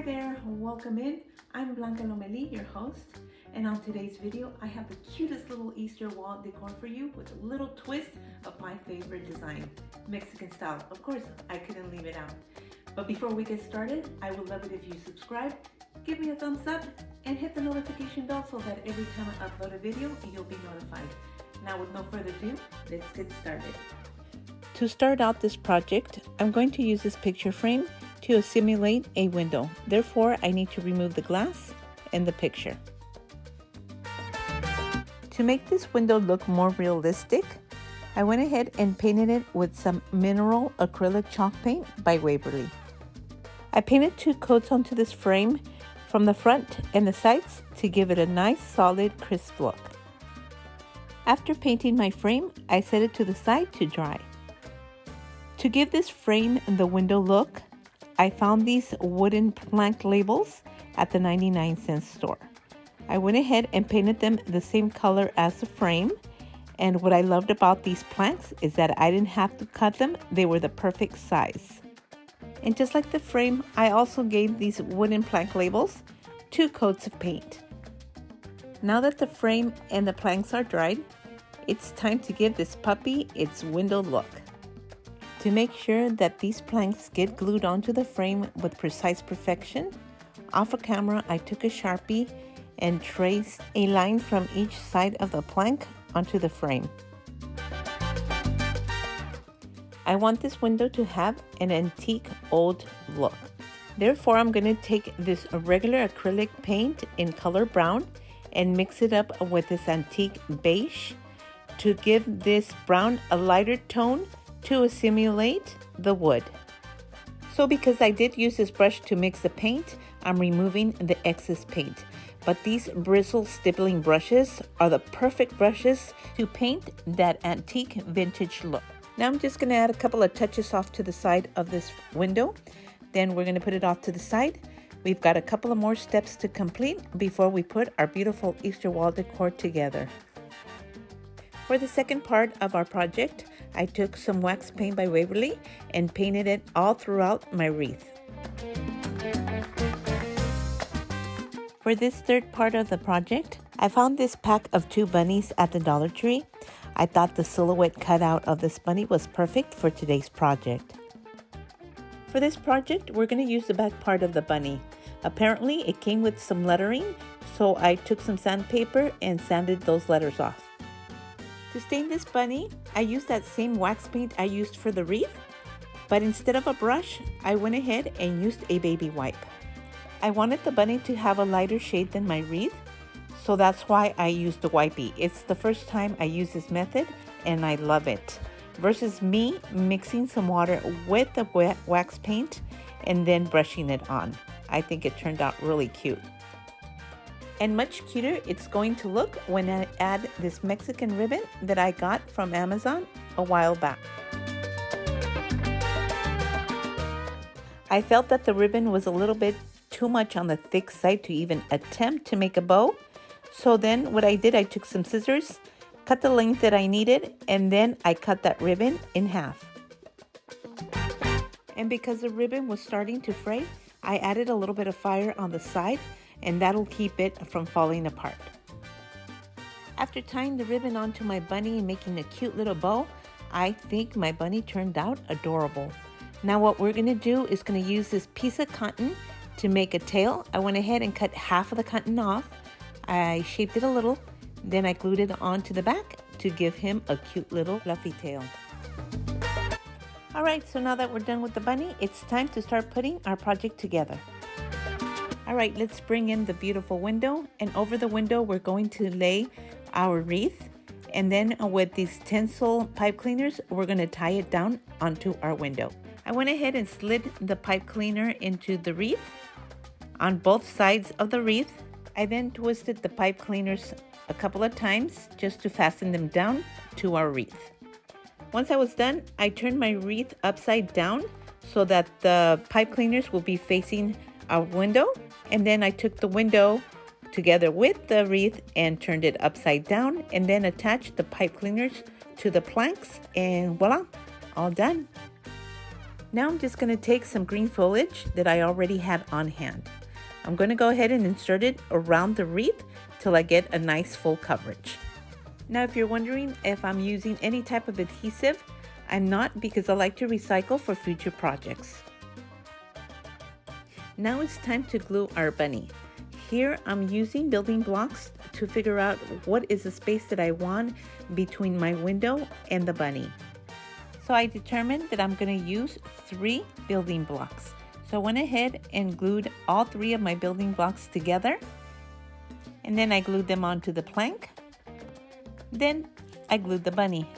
there, welcome in. I'm Blanca Lomeli, your host, and on today's video I have the cutest little Easter wall decor for you with a little twist of my favorite design, Mexican style. Of course, I couldn't leave it out. But before we get started, I would love it if you subscribe, give me a thumbs up, and hit the notification bell so that every time I upload a video, you'll be notified. Now with no further ado, let's get started. To start out this project, I'm going to use this picture frame to simulate a window. Therefore, I need to remove the glass and the picture. To make this window look more realistic, I went ahead and painted it with some mineral acrylic chalk paint by Waverly. I painted 2 coats onto this frame from the front and the sides to give it a nice, solid, crisp look. After painting my frame, I set it to the side to dry. To give this frame the window look, I found these wooden plank labels at the 99-cent store. I went ahead and painted them the same color as the frame, and what I loved about these planks is that I didn't have to cut them, they were the perfect size. And just like the frame, I also gave these wooden plank labels 2 coats of paint. Now that the frame and the planks are dried, it's time to give this puppy its window look. To make sure that these planks get glued onto the frame with precise perfection, off of camera I took a Sharpie and traced a line from each side of the plank onto the frame. I want this window to have an antique old look. Therefore, I'm going to take this regular acrylic paint in color brown and mix it up with this antique beige to give this brown a lighter tone to simulate the wood. So because I did use this brush to mix the paint, I'm removing the excess paint. But these bristle stippling brushes are the perfect brushes to paint that antique vintage look. Now I'm just going to add a couple of touches off to the side of this window. Then we're going to put it off to the side. We've got a couple of more steps to complete before we put our beautiful Easter wall decor together. For the second part of our project, I took some wax paint by Waverly and painted it all throughout my wreath. For this third part of the project, I found this pack of 2 bunnies at the Dollar Tree. I thought the silhouette cutout of this bunny was perfect for today's project. For this project, we're going to use the back part of the bunny. Apparently, it came with some lettering, so I took some sandpaper and sanded those letters off. To stain this bunny, I used that same wax paint I used for the wreath, but instead of a brush, I went ahead and used a baby wipe. I wanted the bunny to have a lighter shade than my wreath, so that's why I used the wipey. It's the first time I use this method, and I love it. Versus me mixing some water with the wax paint and then brushing it on. I think it turned out really cute. And much cuter it's going to look when I add this Mexican ribbon that I got from Amazon a while back. I felt that the ribbon was a little bit too much on the thick side to even attempt to make a bow. So then what I did, I took some scissors, cut the length that I needed, and then I cut that ribbon in half. And because the ribbon was starting to fray, I added a little bit of fire on the side, and that'll keep it from falling apart. After tying the ribbon onto my bunny and making a cute little bow, I think my bunny turned out adorable. Now what we're going to do is going to use this piece of cotton to make a tail. I went ahead and cut half of the cotton off. I shaped it a little, then I glued it onto the back to give him a cute little fluffy tail. Alright, so now that we're done with the bunny, it's time to start putting our project together. Alright, let's bring in the beautiful window, and over the window we're going to lay our wreath, and then with these tinsel pipe cleaners we're going to tie it down onto our window. I went ahead and slid the pipe cleaner into the wreath on both sides of the wreath. I then twisted the pipe cleaners a couple of times just to fasten them down to our wreath. Once I was done, I turned my wreath upside down so that the pipe cleaners will be facing our window, and then I took the window together with the wreath and turned it upside down, and then attached the pipe cleaners to the planks, and voila, all done. Now I'm just going to take some green foliage that I already had on hand. I'm going to go ahead and insert it around the wreath till I get a nice full coverage. Now if you're wondering if I'm using any type of adhesive, I'm not, because I like to recycle for future projects. Now it's time to glue our bunny. Here I'm using building blocks to figure out what is the space that I want between my window and the bunny. So I determined that I'm going to use 3 building blocks. So I went ahead and glued all 3 of my building blocks together, and then I glued them onto the plank. Then I glued the bunny.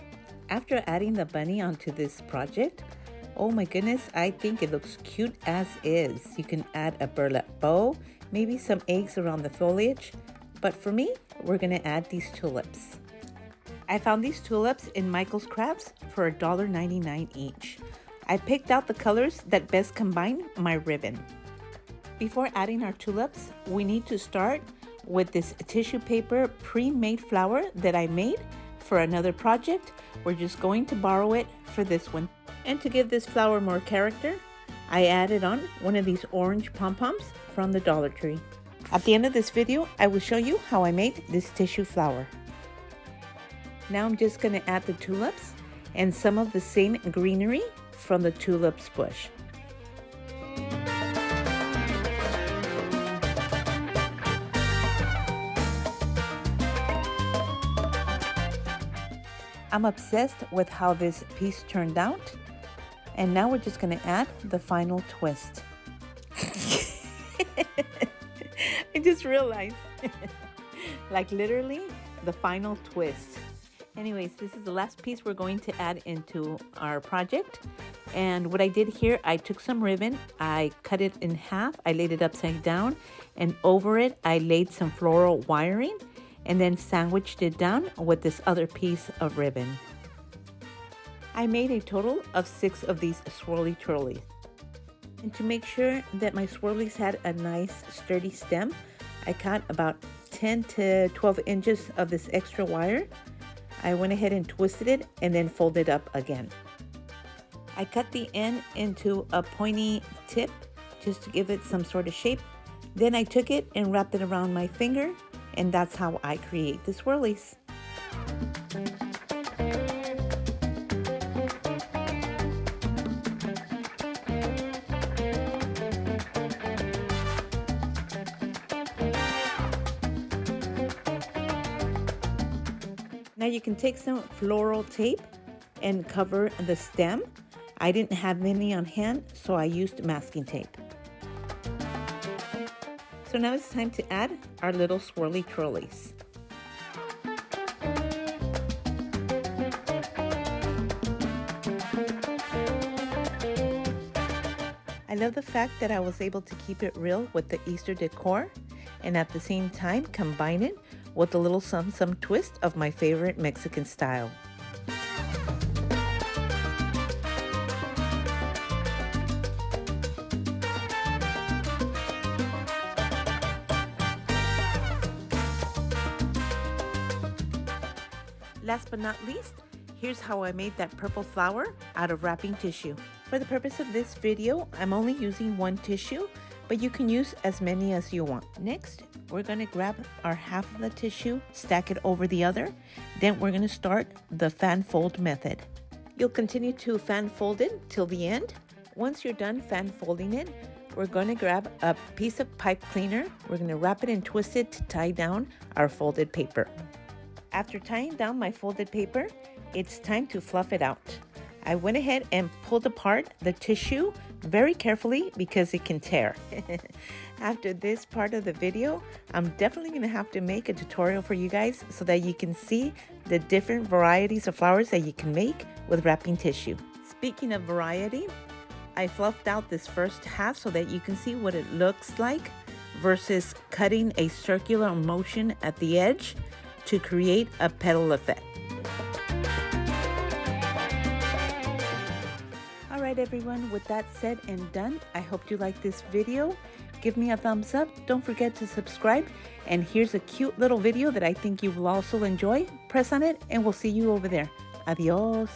After adding the bunny onto this project, oh my goodness, I think it looks cute as is. You can add a burlap bow, maybe some eggs around the foliage, but for me, we're gonna add these tulips. I found these tulips in Michael's Crafts for $1.99 each. I picked out the colors that best combine my ribbon. Before adding our tulips, we need to start with this tissue paper pre-made flower that I made for another project. We're just going to borrow it for this one. And to give this flower more character, I added on one of these orange pom-poms from the Dollar Tree. At the end of this video, I will show you how I made this tissue flower. Now I'm just going to add the tulips and some of the same greenery from the tulips bush. I'm obsessed with how this piece turned out, and now we're just going to add the final twist. I just realized, like literally the final twist. Anyways, this is the last piece we're going to add into our project. And what I did here, I took some ribbon, I cut it in half, I laid it upside down, and over it I laid some floral wiring, and then sandwiched it down with this other piece of ribbon. I made a total of 6 of these swirly twirlies. And to make sure that my swirlies had a nice sturdy stem, I cut about 10 to 12 inches of this extra wire. I went ahead and twisted it and then folded up again. I cut the end into a pointy tip just to give it some sort of shape. Then I took it and wrapped it around my finger, and that's how I create the swirlies. Now you can take some floral tape and cover the stem. I didn't have any on hand, so I used masking tape. So now it's time to add our little swirly twirlies. I love the fact that I was able to keep it real with the Easter decor, and at the same time combine it with a little some twist of my favorite Mexican style. Last but not least, here's how I made that purple flower out of wrapping tissue. For the purpose of this video, I'm only using 1 tissue, but you can use as many as you want. Next, we're going to grab our half of the tissue, stack it over the other, then we're going to start the fan fold method. You'll continue to fan fold it till the end. Once you're done fan folding it, we're going to grab a piece of pipe cleaner. We're going to wrap it and twist it to tie down our folded paper. After tying down my folded paper, it's time to fluff it out. I went ahead and pulled apart the tissue very carefully because it can tear. After this part of the video, I'm definitely going to have to make a tutorial for you guys so that you can see the different varieties of flowers that you can make with wrapping tissue. Speaking of variety, I fluffed out this first half so that you can see what it looks like versus cutting a circular motion at the edge to create a petal effect. Alright everyone, with that said and done, I hope you like this video. Give me a thumbs up, don't forget to subscribe, and here's a cute little video that I think you will also enjoy. Press on it and we'll see you over there. Adios.